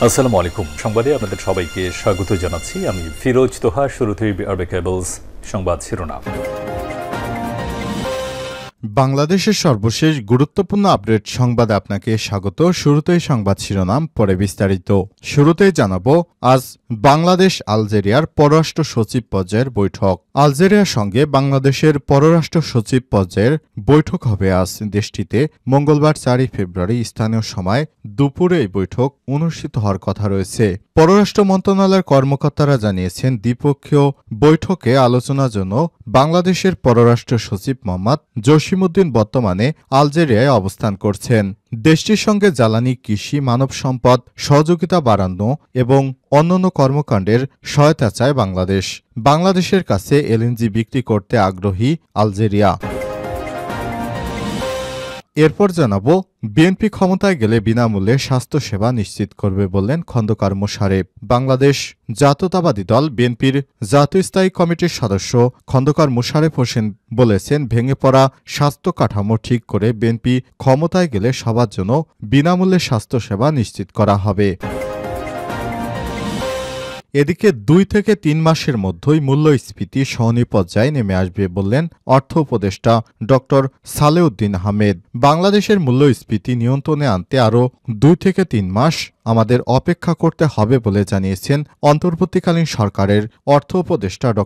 আসসালামু আলাইকুম। সংবাদে আপনাদের সবাইকে স্বাগত জানাচ্ছি। আমি ফিরোজ তোহা। শুরুতেই আরবে কেবলস সংবাদ শিরোনাম। বাংলাদেশের সর্বশেষ গুরুত্বপূর্ণ আপডেট সংবাদে আপনাকে স্বাগত। শুরুতেই সংবাদ শিরোনাম, পরে বিস্তারিত। শুরুতেই জানাবো, আজ বাংলাদেশ আলজেরিয়ার পররাষ্ট্র সচিব পর্যায়ের বৈঠক। আলজেরিয়ার সঙ্গে বাংলাদেশের পররাষ্ট্র সচিব পর্যায়ের বৈঠক হবে আজ দেশটিতে মঙ্গলবার 4 ফেব্রুয়ারি স্থানীয় সময় দুপুরে এই বৈঠক অনুষ্ঠিত হওয়ার কথা রয়েছে। পররাষ্ট্র মন্ত্রণালয়ের কর্মকর্তারা জানিয়েছেন, দ্বিপক্ষীয় বৈঠকে আলোচনার জন্য বাংলাদেশের পররাষ্ট্র সচিব মোহাম্মদ জসিমউদ্দিন বর্তমানে আলজেরিয়ায় অবস্থান করছেন। দেশটির সঙ্গে জ্বালানি, কৃষি, মানব সম্পদ সহযোগিতা বাড়ানো এবং অন্যান্য কর্মকাণ্ডের সহায়তা চায় বাংলাদেশ। বাংলাদেশের কাছে এলএনজি বিক্রি করতে আগ্রহী আলজেরিয়া। এরপর জানাবো, বিএনপি ক্ষমতায় গেলে বিনামূল্যে স্বাস্থ্যসেবা নিশ্চিত করবে বললেন খন্দকার মোশারেফ। বাংলাদেশ জাতীয়তাবাদী দল বিএনপির জাতীয় স্থায়ী কমিটির সদস্য খন্দকার মোশারেফ হোসেন বলেছেন, ভেঙে পড়া স্বাস্থ্য কাঠামো ঠিক করে বিএনপি ক্ষমতায় গেলে সবার জন্য বিনামূল্যে স্বাস্থ্যসেবা নিশ্চিত করা হবে। এদিকে 2 থেকে 3 মাসের মধ্যেই মূল্যস্ফীতি সহনীয় পর্যায়ে নেমে আসবে বললেন অর্থ উপদেষ্টা ড সালেউদ্দিন আহমেদ। বাংলাদেশের মূল্যস্ফীতি নিয়ন্ত্রণে আনতে আরও 2 থেকে 3 মাস আমাদের অপেক্ষা করতে হবে বলে জানিয়েছেন অন্তর্বর্তীকালীন সরকারের অর্থ উপদেষ্টা ড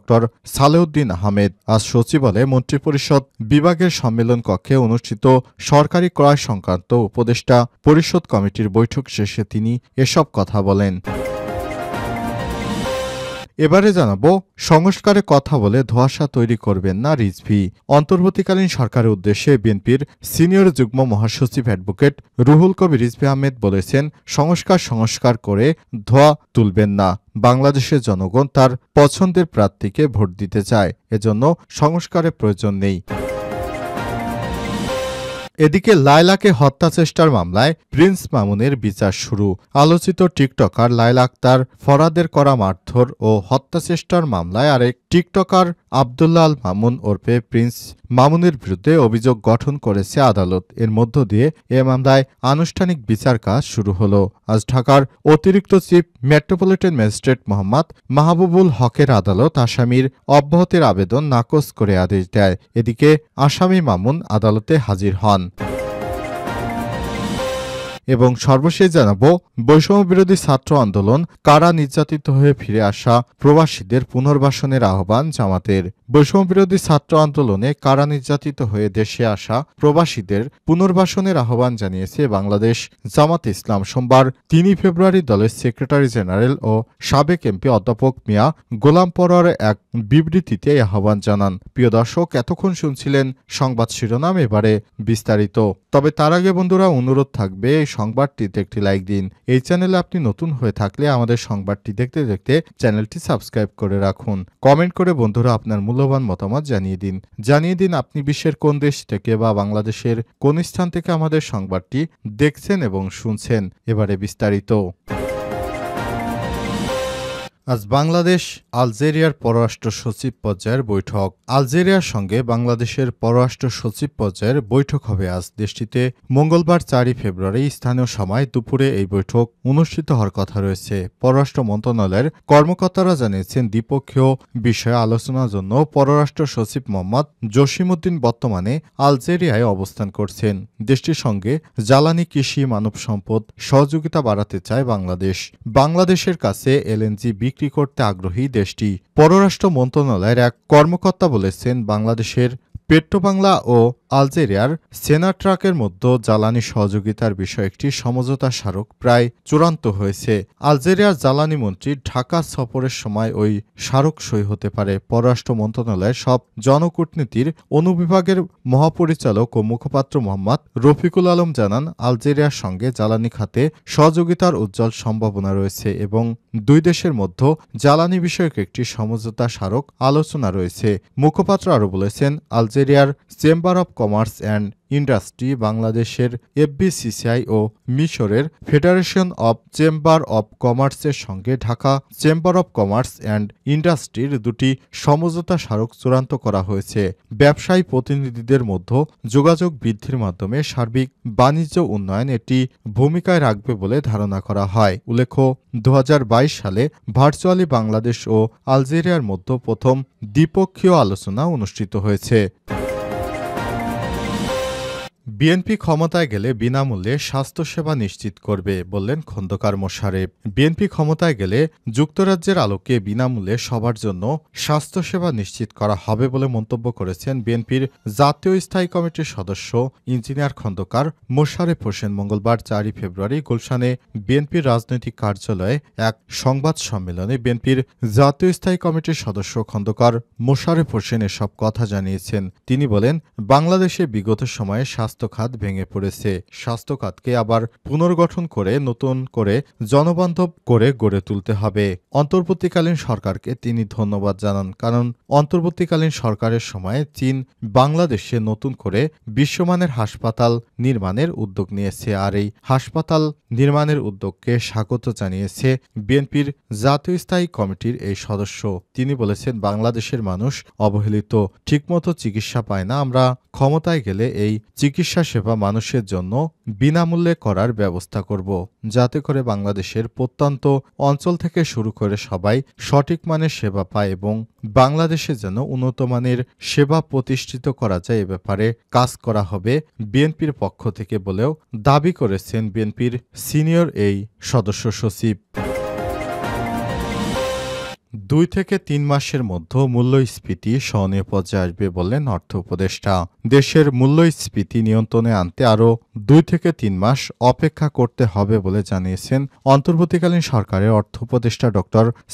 সালেউদ্দিন আহমেদ। আজ সচিবালয়ে মন্ত্রিপরিষদ বিভাগের সম্মেলন কক্ষে অনুষ্ঠিত সরকারি ক্রয় সংক্রান্ত উপদেষ্টা পরিষদ কমিটির বৈঠক শেষে তিনি এসব কথা বলেন। এবারে জানাবো, সংস্কারে কথা বলে ধোঁয়াশা তৈরি করবেন না রিজভী। অন্তর্বর্তীকালীন সরকারের উদ্দেশ্যে বিএনপির সিনিয়র যুগ্ম মহাসচিব অ্যাডভোকেট রুহুল কবির রিজভী আহমেদ বলেছেন, সংস্কার করে ধোঁয়া তুলবেন না। বাংলাদেশের জনগণ তার পছন্দের প্রার্থীকে ভোট দিতে চায়, এজন্য সংস্কারের প্রয়োজন নেই। এদিকে লায়লাকে হত্যা চেষ্টার মামলায় প্রিন্স মামুনের বিচার শুরু। আলোচিত টিকটকার লায়লা আক্তার ফরাদের করা মারধর ও হত্যা চেষ্টার মামলায় আরেক টিকটকার আব্দুল্লাহ আল মামুন ওরফে প্রিন্স মামুনের বিরুদ্ধে অভিযোগ গঠন করেছে আদালত। এর মধ্য দিয়ে এ মামলায় আনুষ্ঠানিক বিচার কাজ শুরু হলো। আজ ঢাকার অতিরিক্ত chief metropolitan magistrate Mohammad Mahbubul হকের আদালত আসামির অব্যাহতির আবেদন নাকচ করে আদেশ দেয়। এদিকে আসামি মামুন আদালতে হাজির হন। এবং সর্বশেষ জানাবো, বৈষম্য বিরোধী ছাত্র আন্দোলন, কারা নির্যাতিত হয়ে ফিরে আসা প্রবাসীদের পুনর্বাসনের আহ্বান জামাতের। বৈষম্য বিরোধী ছাত্র আন্দোলনে কারা নির্যাতিত হয়ে দেশে আসা প্রবাসীদের পুনর্বাসনের আহ্বান জানিয়েছে বাংলাদেশ জামাত ইসলাম। সোমবার 3 ফেব্রুয়ারি দলের সেক্রেটারি জেনারেল ও সাবেক এমপি অধ্যাপক মিয়া গোলাম পরোয়ার এক বিবৃতিতে এই আহ্বান জানান। প্রিয় দর্শক, এতক্ষণ শুনছিলেন সংবাদ শিরোনাম, এবারে বিস্তারিত। তবে তার আগে বন্ধুরা, অনুরোধ থাকবে সংবাদটিতে একটি লাইক দিন। এই চ্যানেলে আপনি নতুন হয়ে থাকলে আমাদের সংবাদটি দেখতে দেখতে চ্যানেলটি সাবস্ক্রাইব করে রাখুন। কমেন্ট করে বন্ধুরা আপনার মূল্যবান মতামত জানিয়ে দিন আপনি বিশ্বের কোন দেশ থেকে বা বাংলাদেশের কোন স্থান থেকে আমাদের সংবাদটি দেখছেন এবং শুনছেন। এবারে বিস্তারিত। আজ বাংলাদেশ আলজেরিয়ার পররাষ্ট্র সচিব পর্যায়ের বৈঠক। আলজেরিয়ার সঙ্গে বাংলাদেশের পররাষ্ট্র সচিব পর্যায়ের বৈঠক হবে আজ দেশটিতে মঙ্গলবার 4 ফেব্রুয়ারি স্থানীয় সময় দুপুরে এই বৈঠক অনুষ্ঠিত হওয়ার কথা রয়েছে। পররাষ্ট্র মন্ত্রণালয়ের কর্মকর্তারা জানিয়েছেন, দ্বিপক্ষীয় বিষয়ে আলোচনার জন্য পররাষ্ট্র সচিব মোহাম্মদ জসিমউদ্দিন বর্তমানে আলজেরিয়ায় অবস্থান করছেন। দেশটির সঙ্গে জ্বালানি, কৃষি, মানব সম্পদ সহযোগিতা বাড়াতে চায় বাংলাদেশ। বাংলাদেশের কাছে এলএনজি বিক্রি করতে আগ্রহী দেশটি। পররাষ্ট্র মন্ত্রণালয়ের এক কর্মকর্তা বলেছেন, বাংলাদেশের পেট্রোবাংলা ও আলজেরিয়ার সেনাট্রাকের মধ্যে জ্বালানি সহযোগিতার বিষয়ে একটি সমঝোতা স্মারক প্রায় চূড়ান্ত হয়েছে। আলজেরিয়ার জ্বালানি মন্ত্রী ঢাকা সফরের সময় ওই স্মারক সই হতে পারে। পররাষ্ট্র মন্ত্রণালয়ের সব জনকূটনীতির অনুবিভাগের মহাপরিচালক ও মুখপাত্র মোহাম্মদ রফিকুল আলম জানান, আলজেরিয়ার সঙ্গে জ্বালানি খাতে সহযোগিতার উজ্জ্বল সম্ভাবনা রয়েছে এবং দুই দেশের মধ্যে জ্বালানি বিষয়ক একটি সমঝোতা স্মারক আলোচনা রয়েছে। মুখপাত্র আরও বলেছেন, আলজেরিয়ার chamber of commerce and industry, বাংলাদেশের এফবিসিসিআই ও মিশরের ফেডারেশন অব চেম্বার অব কমার্সের সঙ্গে Dhaka chamber of commerce and ইন্ডাস্ট্রির দুটি সমঝোতা স্মারক চূড়ান্ত করা হয়েছে। ব্যবসায়ী প্রতিনিধিদের মধ্যে যোগাযোগ বৃদ্ধির মাধ্যমে সার্বিক বাণিজ্য উন্নয়ন এটি ভূমিকায় রাখবে বলে ধারণা করা হয়। উল্লেখ্য, 2022 সালে ভার্চুয়ালি বাংলাদেশ ও আলজেরিয়ার মধ্যে প্রথম দ্বিপক্ষীয় আলোচনা অনুষ্ঠিত হয়েছে। বিএনপি ক্ষমতায় গেলে বিনামূল্যে স্বাস্থ্যসেবা নিশ্চিত করবে বললেন খন্দকার মোশারেফ। বিএনপি ক্ষমতায় গেলে যুক্তরাজ্যের আলোকে বিনামূল্যে সবার জন্য স্বাস্থ্যসেবা নিশ্চিত করা হবে বলে মন্তব্য করেছেন বিএনপির জাতীয় স্থায়ী কমিটির সদস্য ইঞ্জিনিয়ার খন্দকার মোশারেফ হোসেন। মঙ্গলবার 4 ফেব্রুয়ারি গুলশানে বিএনপির রাজনৈতিক কার্যালয়ে এক সংবাদ সম্মেলনে বিএনপির জাতীয় স্থায়ী কমিটির সদস্য খন্দকার মোশারেফ হোসেন এসব কথা জানিয়েছেন। তিনি বলেন, বাংলাদেশে বিগত সময়ে স্বাস্থ্য খাত ভেঙে পড়েছে। স্বাস্থ্য খাতকে আবার পুনর্গঠন করে নতুন করে জনবান্ধব করে গড়ে তুলতে হবে। অন্তর্বর্তীকালীন সরকারকে তিনি ধন্যবাদ জানান, কারণ অন্তর্বর্তীকালীন সরকারের সময়ে চীন বাংলাদেশে নতুন করে বিশ্বমানের হাসপাতাল নির্মাণের উদ্যোগ নিয়েছে, আর এই হাসপাতাল নির্মাণের উদ্যোগকে স্বাগত জানিয়েছে বিএনপির জাতীয় স্থায়ী কমিটির এই সদস্য। তিনি বলেছেন, বাংলাদেশের মানুষ অবহেলিত, ঠিকমতো চিকিৎসা পায় না। আমরা ক্ষমতায় গেলে এই চিকিৎসা সেবা মানুষের জন্য বিনামূল্যে করার ব্যবস্থা করব, যাতে করে বাংলাদেশের প্রত্যন্ত অঞ্চল থেকে শুরু করে সবাই সঠিক মানের সেবা পায় এবং বাংলাদেশে যেন উন্নত মানের সেবা প্রতিষ্ঠিত করা যায়, এ ব্যাপারে কাজ করা হবে বিএনপির পক্ষ থেকে বলেও দাবি করেছেন বিএনপির সিনিয়র এই সদস্য সচিব। 2 থেকে 3 মাসের মধ্যে মূল্যস্ফীতি সহনীয় পর্যায়ে আসবে বললেন অর্থ উপদেষ্টা। দেশের মূল্যস্ফীতি নিয়ন্ত্রণে আনতে আরও 2 থেকে 3 মাস অপেক্ষা করতে হবে বলে জানিয়েছেন অন্তর্বর্তীকালীন সরকারের অর্থ উপদেষ্টা ড.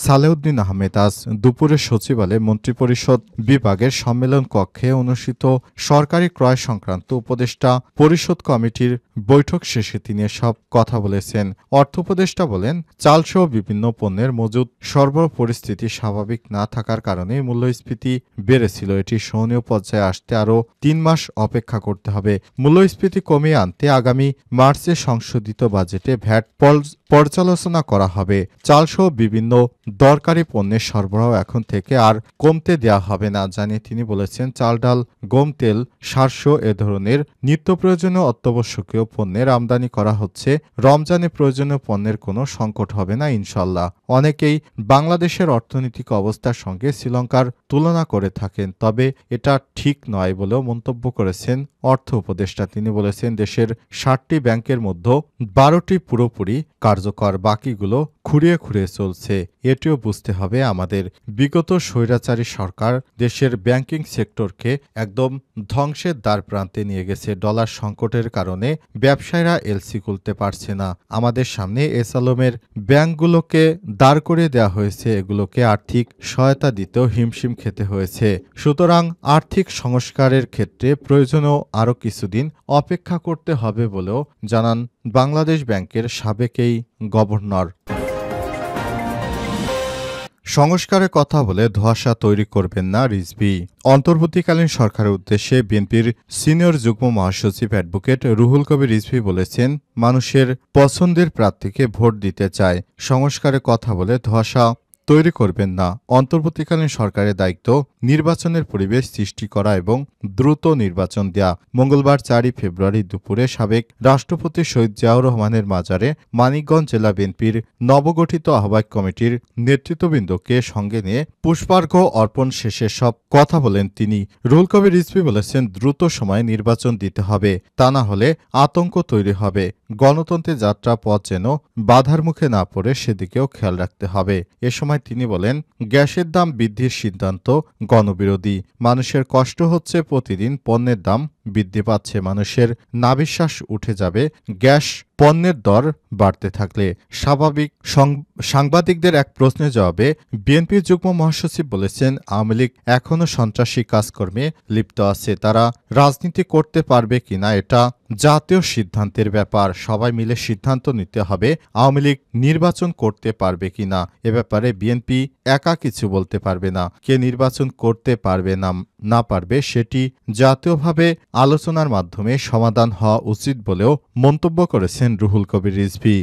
সালেউদ্দিন আহমেদ। আজ দুপুরে সচিবালয়ে মন্ত্রিপরিষদ বিভাগের সম্মেলন কক্ষে অনুষ্ঠিত সরকারি ক্রয় সংক্রান্ত উপদেষ্টা পরিষদ কমিটির বৈঠক শেষে তিনি এসব কথা বলেছেন। অর্থ উপদেষ্টা বলেন, চালসহ বিভিন্ন পণ্যের মজুদ সরবরাহ পরিস্থিতি স্বাভাবিক না থাকার কারণে মূল্যস্ফীতি বেড়েছিল। এটি সহনীয় পর্যায়ে আসতে আরও 3 মাস অপেক্ষা করতে হবে। মূল্যস্ফীতি কমিয়ে আনতে আগামী মার্চে সংশোধিত বাজেটে ভ্যাট পর্যালোচনা করা হবে। চালসহ বিভিন্ন দরকারি পণ্যের সরবরাহ এখন থেকে আর কমতে দেওয়া হবে না জানিয়ে তিনি বলেছেন, চাল, ডাল, গম, তেল, সারস্য এ ধরনের নিত্য প্রয়োজনীয় অত্যাবশ্যকীয় পণ্যের আমদানি করা হচ্ছে। রমজানে প্রয়োজনীয় পণ্যের কোনো সংকট হবে না ইনশাল্লাহ। অনেকেই বাংলাদেশের অর্থনৈতিক অবস্থার সঙ্গে শ্রীলঙ্কার তুলনা করে থাকেন, তবে এটা ঠিক নয় বলেও মন্তব্য করেছেন অর্থ উপদেষ্টা। তিনি বলেছেন, দেশের 60টি ব্যাংকের মধ্যে 12টি পুরোপুরি কার্যকর, বাকিগুলো খুঁড়িয়ে খুঁড়িয়ে চলছে। এটিও বুঝতে হবে আমাদের। বিগত স্বৈরাচারী সরকার দেশের ব্যাংকিং সেক্টরকে একদম ধ্বংসের দ্বার প্রান্তে নিয়ে গেছে। ডলার সংকটের কারণে ব্যবসায়ীরা এলসি খুলতে পারছে না। আমাদের সামনে এসালমের ব্যাংকগুলোকে দাঁড় করিয়ে দেওয়া হয়েছে, এগুলোকে আর্থিক সহায়তা দিতেও হিমশিম খেতে হয়েছে। সুতরাং আর্থিক সংস্কারের ক্ষেত্রে প্রয়োজনীয় আরও কিছুদিন অপেক্ষা করতে হবে বলেও জানান বাংলাদেশ ব্যাংকের সাবেক এই গভর্নর। সংস্কারের কথা বলে ধোঁয়াশা তৈরি করবেন না রিজভী। অন্তর্বর্তীকালীন সরকারের উদ্দেশ্যে বিএনপির সিনিয়র যুগ্ম মহাসচিব অ্যাডভোকেট রুহুল কবির রিজভী বলেছেন, মানুষের পছন্দের প্রার্থীকে ভোট দিতে চায়। সংস্কারের কথা বলে ধোঁয়াশা তৈরি করবেন না। অন্তর্বর্তীকালীন সরকারের দায়িত্ব নির্বাচনের পরিবেশ সৃষ্টি করা এবং দ্রুত নির্বাচন দেয়া। মঙ্গলবার 4 ফেব্রুয়ারি দুপুরে সাবেক রাষ্ট্রপতি শহীদ জিয়াউর রহমানের মাজারে মানিকগঞ্জ জেলা বিএনপির নবগঠিত আহ্বায়ক কমিটির নেতৃত্ববৃন্দকে সঙ্গে নিয়ে পুষ্পার্ঘ্য অর্পণ শেষে সব কথা বলেন তিনি। রুহুল কবির রিজভী বলেছেন, দ্রুত সময়ে নির্বাচন দিতে হবে, তা না হলে আতঙ্ক তৈরি হবে। গণতন্ত্রের যাত্রা পথ যেন বাধার মুখে না পড়ে সেদিকেও খেয়াল রাখতে হবে। এ সময় তিনি বলেন, গ্যাসের দাম বৃদ্ধির সিদ্ধান্ত গণবিরোধী। মানুষের কষ্ট হচ্ছে, প্রতিদিন পণ্যের দাম বৃদ্ধি পাচ্ছে। মানুষের নাভিশ্বাস উঠে যাবে গ্যাস পণ্যের দর বাড়তে থাকলে। সাংবাদিকদের এক প্রশ্নের জবাবে বিএনপির যুগ্ম মহাসচিব বলেছেন, আওয়ামী লীগ এখনও সন্ত্রাসী কাজকর্মে লিপ্ত আছে। তারা রাজনীতি করতে পারবে কিনা এটা জাতীয় সিদ্ধান্তের ব্যাপার। সবাই মিলে সিদ্ধান্ত নিতে হবে আওয়ামী লীগ নির্বাচন করতে পারবে কিনা। এ ব্যাপারে বিএনপি একা কিছু বলতে পারবে না। কে নির্বাচন করতে পারবে না না পারবে সেটি জাতীয়ভাবে আলোচনার মাধ্যমে সমাধান হওয়া উচিত বলেও মন্তব্য করেছেন রুহুল কবির রিজভী।